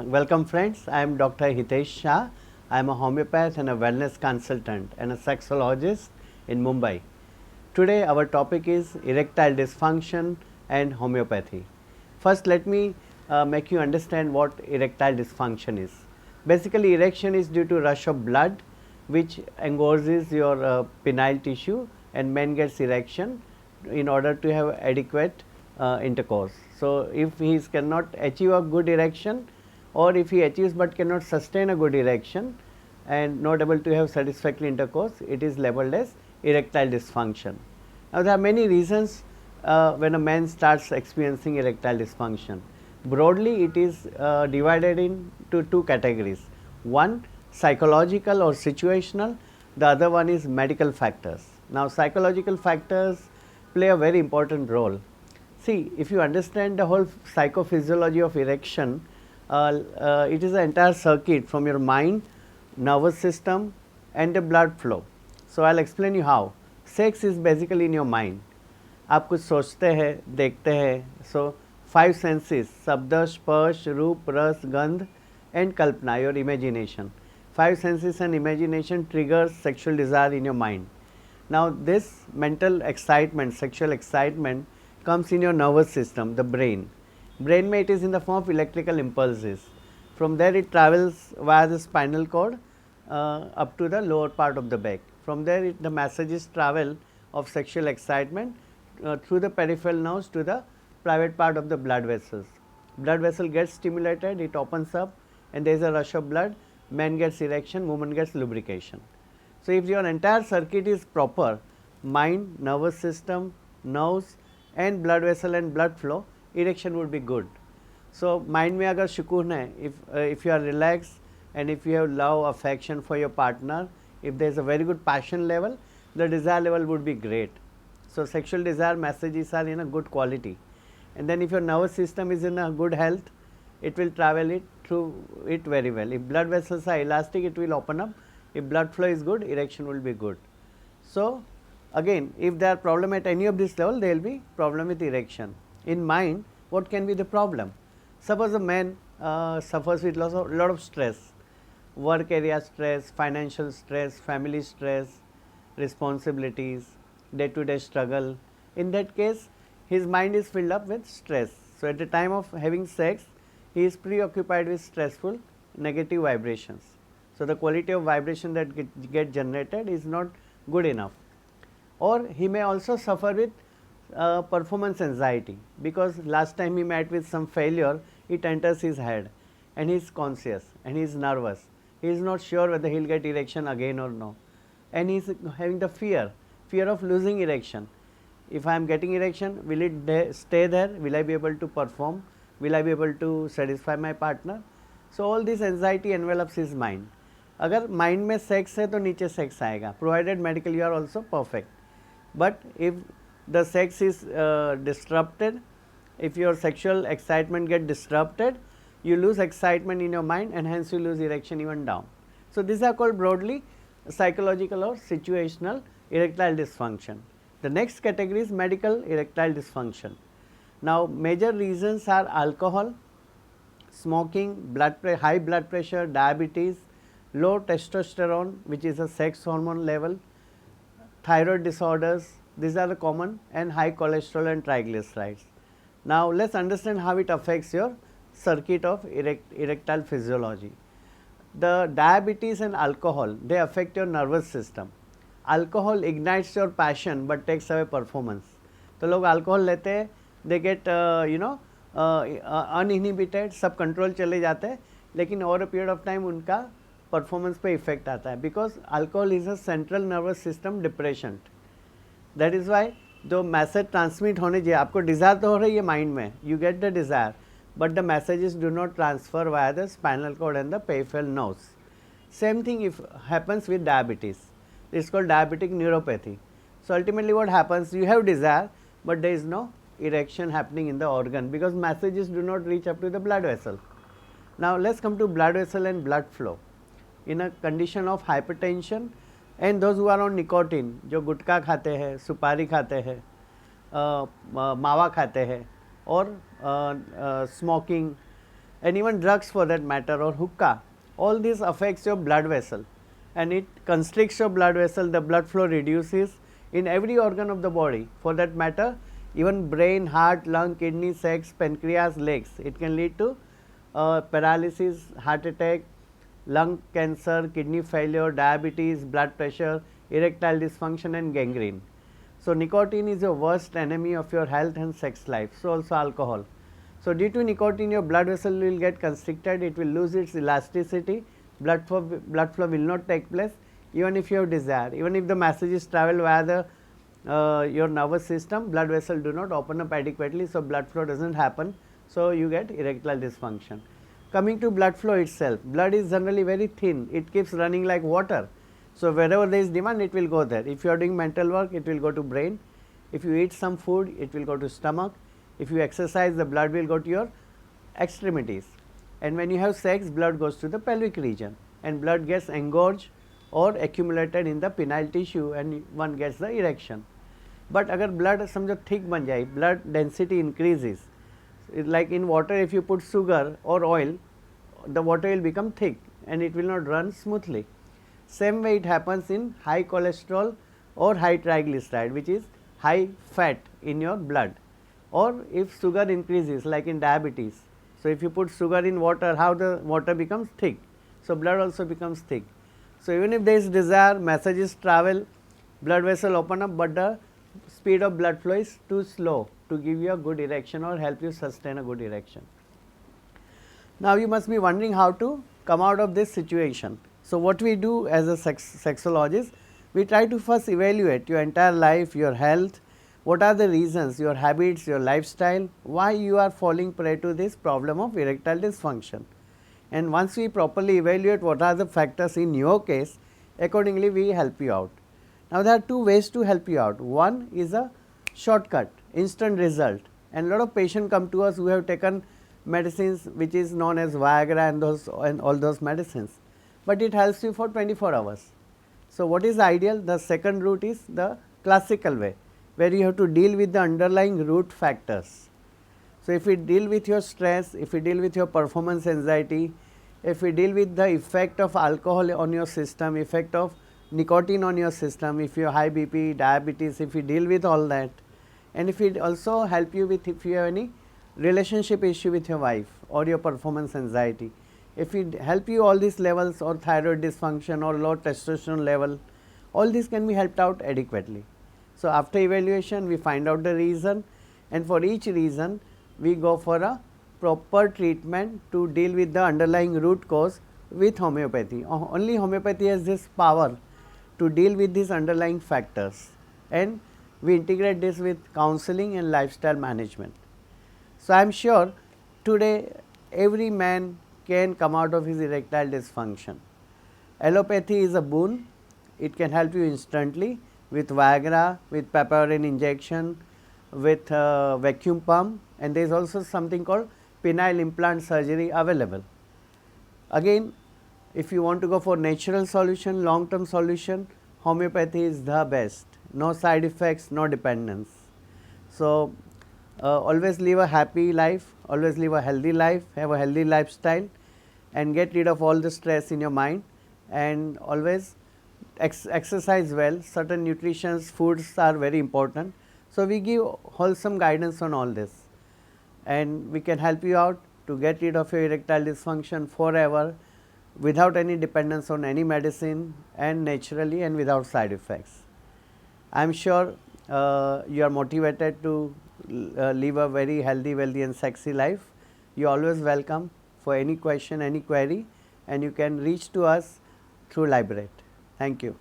Welcome friends, I am Dr. Hitesh Shah. I am a homeopath and a wellness consultant and a sexologist in Mumbai. Today our topic is erectile dysfunction and homeopathy. First let me make you understand what erectile dysfunction is. Basically erection is due to rush of blood which engorges your penile tissue and man gets erection in order to have adequate intercourse. So if he cannot achieve a good erection, or if he achieves but cannot sustain a good erection and not able to have satisfactory intercourse, it is labeled as erectile dysfunction. Now there are many reasons when a man starts experiencing erectile dysfunction. Broadly it is divided into two categories. One, psychological or situational, the other one is medical factors. Now psychological factors play a very important role. See, if you understand the whole psychophysiology of erection, it is an entire circuit from your mind, nervous system and the blood flow. So I'll explain you how. Sex is basically in your mind. आप कुछ सोचते हैं, देखते हैं. So 5 senses, शब्द, स्पर्श, रूप, रस, गंध and kalpana, your imagination. 5 senses and imagination triggers sexual desire in your mind. Now this mental excitement, sexual excitement comes in your nervous system, the brain. Brain में it is in the form of electrical impulses. From there it travels via the spinal cord up to the lower part of the back. From there the messages travel of sexual excitement through the peripheral nerves to the private part of the blood vessels. Blood vessel gets stimulated, it opens up and there is a rush of blood, man gets erection, woman gets lubrication. So if your entire circuit is proper, mind, nervous system, nerves and blood vessel and blood flow, erection would be good. So mind में अगर सुकून है, if you are relaxed and if you have love, affection for your partner, if there is a very good passion level, the desire level would be great. So sexual desire messages are in a good quality. And then if your nervous system is in a good health, it will travel it through it very well. If blood vessels are elastic, it will open up. If blood flow is good, erection will be good. So again, if there are problem at any of this level, there will be problem with erection. In mind, what can be the problem? Suppose a man suffers with lot of stress, work area stress, financial stress, family stress, responsibilities, day-to-day struggle. In that case, his mind is filled up with stress. So at the time of having sex, he is preoccupied with stressful negative vibrations. So the quality of vibration that get generated is not good enough. Or he may also suffer with performance anxiety, because last time he met with some failure, it enters his head and he is conscious and he is nervous. He is not sure whether he will get erection again or no. And he is having the fear of losing erection. If I am getting erection, will it stay there? Will I be able to perform? Will I be able to satisfy my partner? So all this anxiety envelops his mind. अगर mind में sex है तो नीचे sex आएगा, provided medically you are also perfect. But if the sex is disrupted, if your sexual excitement get disrupted, you lose excitement in your mind and hence you lose erection even down. So these are called broadly psychological or situational erectile dysfunction. The next category is medical erectile dysfunction. Now major reasons are alcohol, smoking, high blood pressure, diabetes, low testosterone which is a sex hormone level, thyroid disorders, these are the common, and high cholesterol and triglycerides. Now let us understand how it affects your circuit of erectile physiology. The diabetes and alcohol, they affect your nervous system. Alcohol ignites your passion but takes away performance. तो लोग alcohol लेते हैं, they get uninhibited, सब control चले जाते हैं, लेकिन over a period of time उनका performance पे effect आता है, because alcohol is a central nervous system depressant. That is why जो मैसेज ट्रांसमिट होने चाहिए, आपको डिज़ायर तो हो रही है माइंड में, you get the desire, but the messages do not transfer via the spinal cord and the peripheral nerves. Same thing if happens with diabetes, it's called diabetic neuropathy. So ultimately what happens, you have desire but there is no erection happening in the organ because messages do not reach up to the blood vessel. Now let's come to blood vessel and blood flow. In a condition of hypertension and those who are on nicotine, जो गुटखा खाते हैं, सुपारी खाते हैं, मावा खाते हैं और smoking and even drugs for that matter, or hookah, all this affects your blood vessel and it constricts your blood vessel, the blood flow reduces in every organ of the body, for that matter even brain, heart, lung, kidney, sex, pancreas, legs. It can lead to paralysis, heart attack, lung cancer, kidney failure, diabetes, blood pressure, erectile dysfunction and gangrene. So, nicotine is your worst enemy of your health and sex life. So, also alcohol. So, due to nicotine your blood vessel will get constricted, it will lose its elasticity, blood flow will not take place even if you have desire, even if the messages travel via the your nervous system, blood vessel do not open up adequately. So, blood flow does not happen. So, you get erectile dysfunction. Coming to blood flow itself, blood is generally very thin, it keeps running like water. So, wherever there is demand it will go there. If you are doing mental work it will go to brain, if you eat some food it will go to stomach, if you exercise the blood will go to your extremities, and when you have sex blood goes to the pelvic region and blood gets engorged or accumulated in the penile tissue and one gets the erection. But agar blood समझो thick बन जाए, blood density increases, like in water if you put sugar or oil, the water will become thick and it will not run smoothly. Same way it happens in high cholesterol or high triglyceride, which is high fat in your blood, or if sugar increases like in diabetes. So, if you put sugar in water, how the water becomes thick, so blood also becomes thick. So, even if there is desire, messages travel, blood vessel open up, but the speed of blood flow is too slow to give you a good erection or help you sustain a good erection. Now, you must be wondering how to come out of this situation. So, what we do as a sexologist, we try to first evaluate your entire life, your health, what are the reasons, your habits, your lifestyle, why you are falling prey to this problem of erectile dysfunction. And once we properly evaluate what are the factors in your case, accordingly we help you out. Now, there are two ways to help you out. One is a shortcut, instant result, and a lot of patients come to us who have taken medicines which is known as Viagra and all those medicines, but it helps you for 24 hours. So, what is ideal? The second route is the classical way, where you have to deal with the underlying root factors. So, if we deal with your stress, if we deal with your performance anxiety, if we deal with the effect of alcohol on your system, effect of nicotine on your system, if you have high BP, diabetes, if we deal with all that, and if we also help you with if you have any relationship issue with your wife or your performance anxiety, if we help you all these levels or thyroid dysfunction or low testosterone level, all these can be helped out adequately. So, after evaluation we find out the reason, and for each reason we go for a proper treatment to deal with the underlying root cause with homeopathy. Only homeopathy has this power to deal with these underlying factors, and we integrate this with counseling and lifestyle management. So, I am sure today every man can come out of his erectile dysfunction. Allopathy is a boon, it can help you instantly with Viagra, with papaverine injection, with vacuum pump, and there is also something called penile implant surgery available. Again, if you want to go for natural solution, long term solution, homeopathy is the best, no side effects, no dependence. So, always live a happy life, always live a healthy life, have a healthy lifestyle and get rid of all the stress in your mind, and always exercise well. Certain nutritions, foods are very important. So, we give wholesome guidance on all this, and we can help you out to get rid of your erectile dysfunction forever without any dependence on any medicine and naturally and without side effects. I am sure you are motivated to live a very healthy, wealthy and sexy life. You are always welcome for any question, any query, and you can reach to us through Liberate. Thank you.